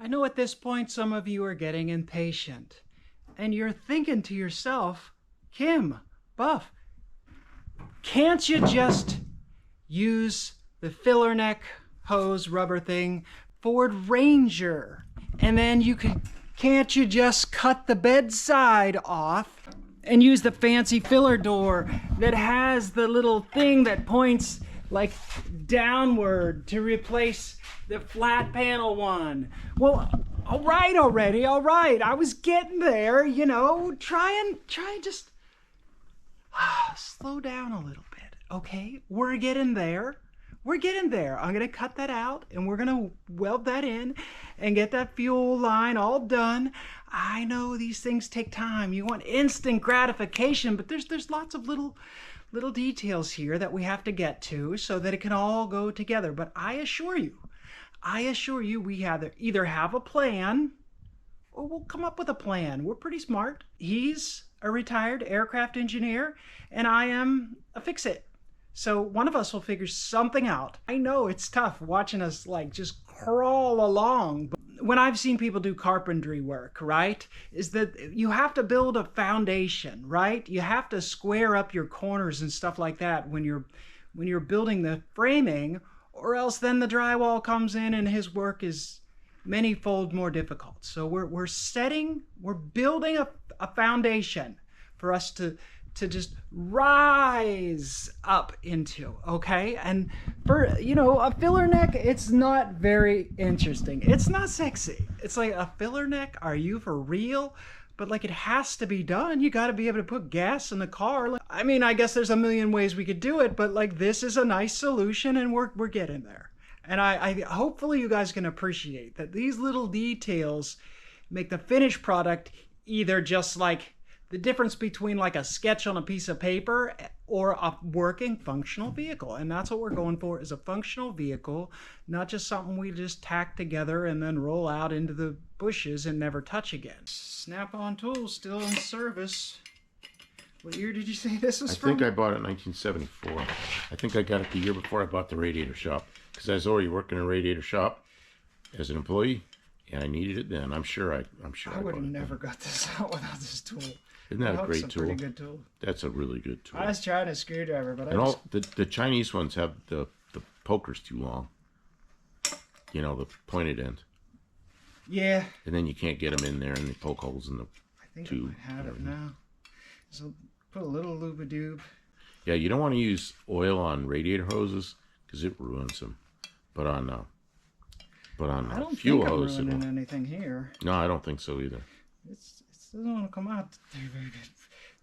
I know at this point some of you are getting impatient, and you're thinking to yourself, Kim, Buff, can't you just use the filler neck hose rubber thing, Ford Ranger, and then can't you just cut the bedside off and use the fancy filler door that has the little thing that points like downward to replace the flat panel one? Well, all right already, all right. I was getting there, you know. Try and just slow down a little bit, okay? We're getting there. We're getting there. I'm gonna cut that out and we're gonna weld that in and get that fuel line all done. I know these things take time. You want instant gratification, but there's lots of little details here that we have to get to so that it can all go together. But I assure you, we either have a plan or we'll come up with a plan. We're pretty smart. He's a retired aircraft engineer and I am a fix-it. So one of us will figure something out. I know it's tough watching us like just crawl along. But when I've seen people do carpentry work, right, is that you have to build a foundation, right? You have to square up your corners and stuff like that when you're building the framing, or else then the drywall comes in and his work is many-fold more difficult. So we're building a foundation for us to just rise up into, okay? And for, you know, a filler neck, it's not very interesting. It's not sexy. It's like, a filler neck? Are you for real? But like, it has to be done. You got to be able to put gas in the car. Like, I mean, I guess there's a million ways we could do it, but like, this is a nice solution and we're getting there. And I hopefully you guys can appreciate that these little details make the finished product either just like the difference between like a sketch on a piece of paper or a working functional vehicle. And that's what we're going for, is a functional vehicle, not just something we just tack together and then roll out into the bushes and never touch again. Snap-on tools still in service. What year did you say this was from? I think I bought it in 1974. I think I got it the year before I bought the radiator shop, because I was already working in a radiator shop as an employee and I needed it then. I'm sure I would have never got this out without this tool. Isn't that a great tool? Pretty good tool. That's a really good tool. I was trying a screwdriver, but the Chinese ones have the pokers too long. You know, the pointed end. Yeah. And then you can't get them in there, and they poke holes in the tube. I might have it now. So put a little lube-a-doob. Yeah, you don't want to use oil on radiator hoses because it ruins them. But on I don't fuel think I'm hose, ruining anything here. No, I don't think so either. It doesn't want to come out very good.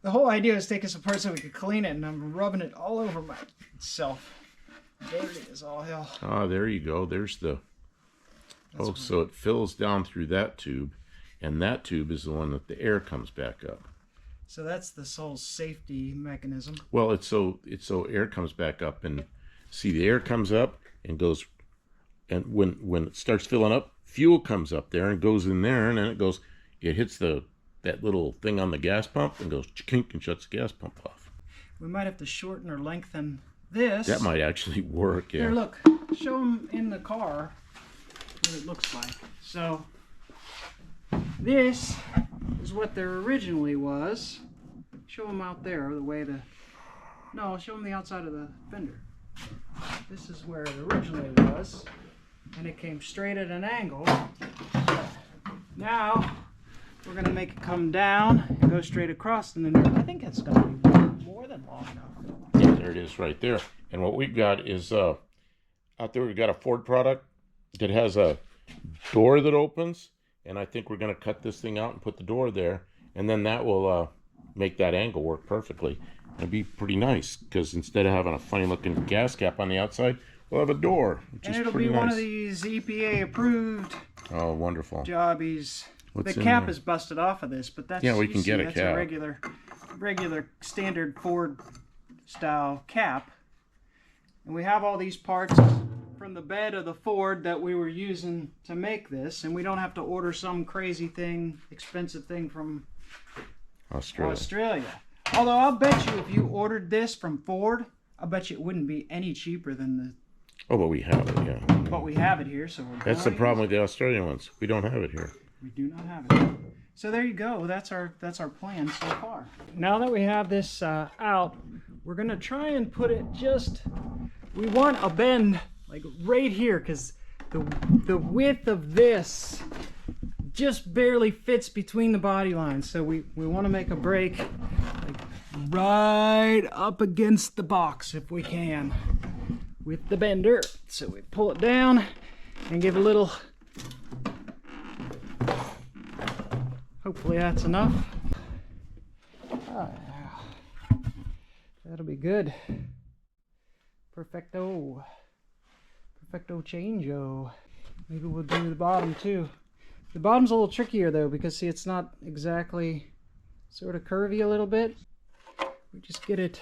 The whole idea is taking some parts so we could clean it, and I'm rubbing it all over myself. Dirty as all hell. Ah, there you go. There's the... so it fills down through that tube, and that tube is the one that the air comes back up. So that's the whole safety mechanism. Well, it's so air comes back up, and see, the air comes up and goes, and when it starts filling up, fuel comes up there and goes in there, and then it hits that little thing on the gas pump and goes kink and shuts the gas pump off. We might have to shorten or lengthen this. That might actually work, yeah. Here, look. Show them in the car what it looks like. So this is what there originally was. Show them out there show them the outside of the fender. This is where it originally was, and it came straight at an angle. Now we're going to make it come down and go straight across, and then I think it's going to be more than long enough. Yeah, there it is right there. And what we've got is out there we've got a Ford product that has a door that opens, and I think we're going to cut this thing out and put the door there, and then that will make that angle work perfectly. It'll be pretty nice, because instead of having a funny looking gas cap on the outside, we'll have a door, which is pretty nice. And it'll be one of these EPA approved wonderful jobbies. The cap is busted off of this, but that's, we can get a cap. A regular standard Ford style cap. And we have all these parts from the bed of the Ford that we were using to make this, and we don't have to order some crazy thing, expensive thing from Australia. Although I'll bet you if you ordered this from Ford, I bet you it wouldn't be any cheaper than the... Oh, but we have it, yeah. but we have it here, so we're That's the problem with the Australian ones. We don't have it here. We do not have it. So there you go. That's our plan so far. Now that we have this out, we're gonna try and put it just. We want a bend like right here, because the width of this just barely fits between the body lines. So we want to make a break like right up against the box if we can with the bender. So we pull it down and give a little. Hopefully that's enough. That'll be good. Perfecto. Perfecto changeo. Maybe we'll do the bottom too. The bottom's a little trickier though, because see, it's not exactly sort of curvy a little bit. We just get it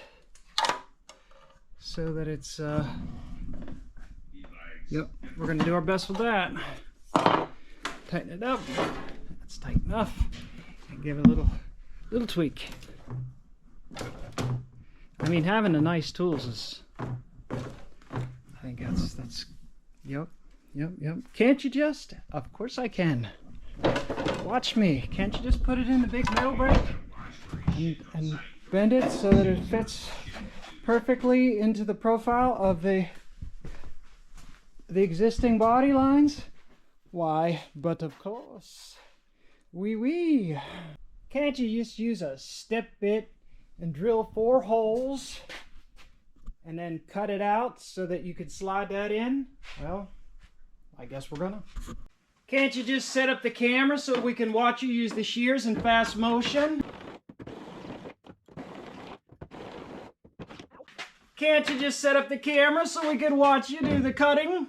so that it's yep, we're gonna do our best with that. Tighten it up. That's tight enough. And give it a little tweak. I mean, having the nice tools is, I think that's yep. Can't you just? Of course I can. Watch me. Can't you just put it in the big metal brake and bend it so that it fits perfectly into the profile of the existing body lines? Why, but of course. Wee. Can't you just use a step bit and drill 4 holes and then cut it out so that you could slide that in? Well, I guess we're gonna. Can't you just set up the camera so we can watch you use the shears in fast motion? Can't you just set up the camera so we can watch you do the cutting?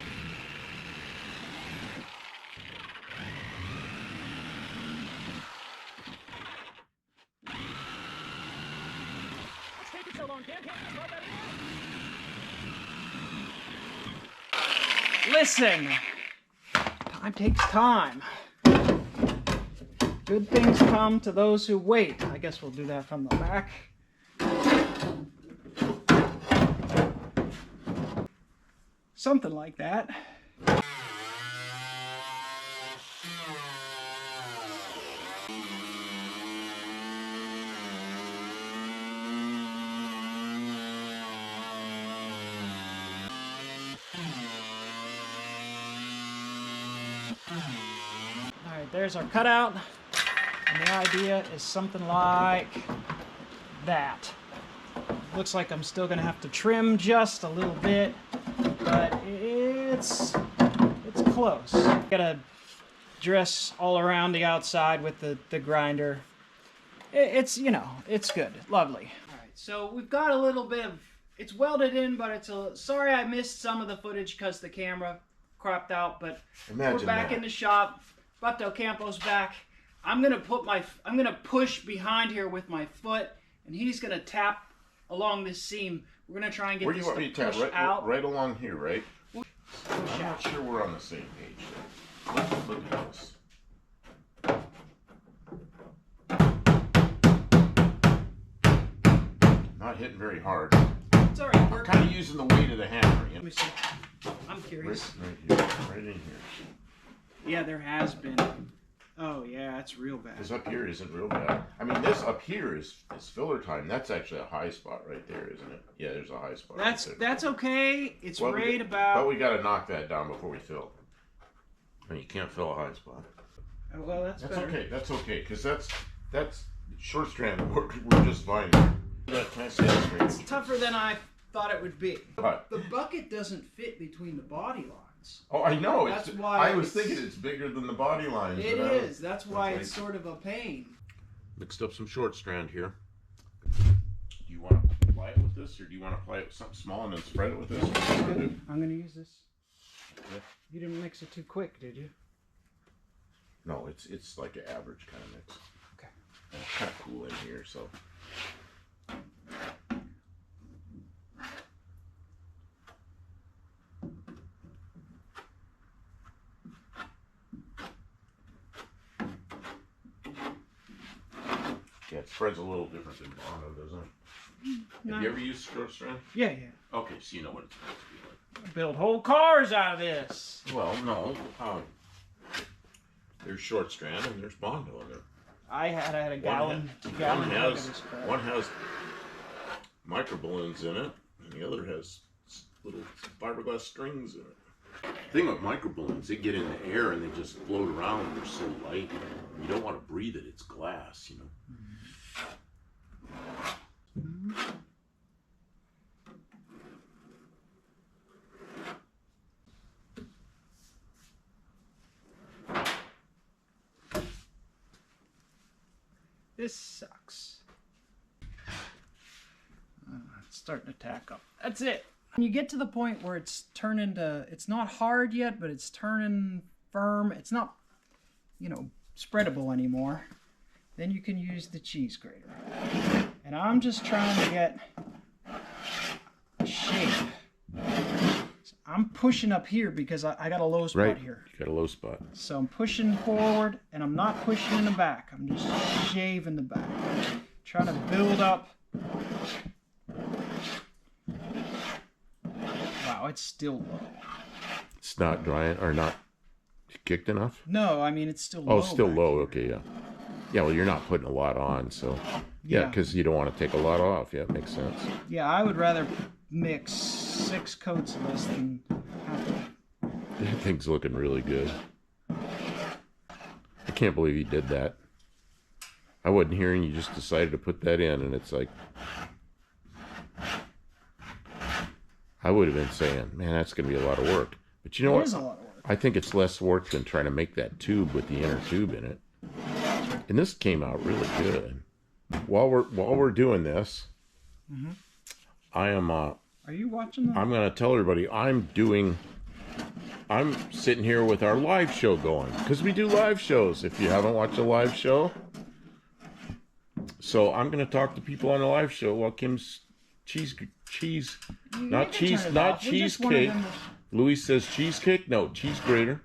Listen, time takes time. Good things come to those who wait. I guess we'll do that from the back. Something like that. Alright, there's our cutout. And the idea is something like that. Looks like I'm still gonna have to trim just a little bit, but it's close. Gotta dress all around the outside with the grinder. It's, you know, it's good, lovely. Alright, so we've got a little bit of, it's welded in, but it's sorry I missed some of the footage because the camera cropped out, but we're back in the shop. Bato Campo's back. I'm gonna push behind here with my foot, and he's gonna tap along this seam. We're gonna try and get this to push out. Right along here, right? Push I'm out. not sure we're on the same page. Look at this. Not hitting very hard. It's alright. I'm kind of using the weight of the hammer. You know? Let me see. I'm curious. Right in here. Yeah, there has been. Oh yeah, it's real bad. This up here isn't real bad. I mean, this up here is filler time. That's actually a high spot right there, isn't it? Yeah, there's a high spot. That's okay. It's well, right about. But we got to knock that down before we fill. I mean, you can't fill a high spot. Oh, well, that's better. Okay. That's okay, because that's short strand. We're just fine there. It's tougher than I thought it would be. What? The bucket doesn't fit between the body lines. Oh, I know. That's why I was thinking it's bigger than the body lines. It is. That's why it's sort of a pain. Mixed up some short strand here. Do you want to apply it with this, or do you want to apply it with something small and then spread it with this? I'm going to use this. Okay. You didn't mix it too quick, did you? No, it's like an average kind of mix. Okay. And it's kind of cool in here, so. Yeah, it spreads a little different than mono, doesn't it? No. Have you ever used short strand? Yeah. Okay, so you know what it's supposed to be like. Build whole cars out of this. Well, no. There's short strand and there's Bondo in there. I had a gallon. One has micro balloons in it, and the other has little fiberglass strings in it. The thing with micro balloons, they get in the air and they just float around. They're so light. You don't want to breathe it. It's glass, you know. Mm-hmm. This sucks. It's starting to tack up. That's it. When you get to the point where it's turning to, it's not hard yet, but it's turning firm. It's not, you know, spreadable anymore. Then you can use the cheese grater. And I'm just trying to get a shape. So I'm pushing up here because I got a low spot here. You got a low spot. So I'm pushing forward and I'm not pushing in the back. I'm just shaving the back. Trying to build up. Wow, it's still low. It's not drying or not kicked enough? No, I mean it's still low. Oh, still low. Okay, yeah. Yeah, well, you're not putting a lot on, so yeah, because you don't want to take a lot off. Yeah, it makes sense. Yeah, I would rather mix 6 coats of this than half. That thing's looking really good. I can't believe you did that. I wasn't hearing you just decided to put that in, and it's like I would have been saying, man, that's going to be a lot of work. But you know what? It is a lot of work. I think it's less work than trying to make that tube with the inner tube in it. And this came out really good. While we're doing this, I am. Are you watching that? I'm going to tell everybody I'm sitting here with our live show going because we do live shows. If you haven't watched a live show, so I'm going to talk to people on the live show while Kim's cheesecake. Louis says cheesecake. No, cheese grater.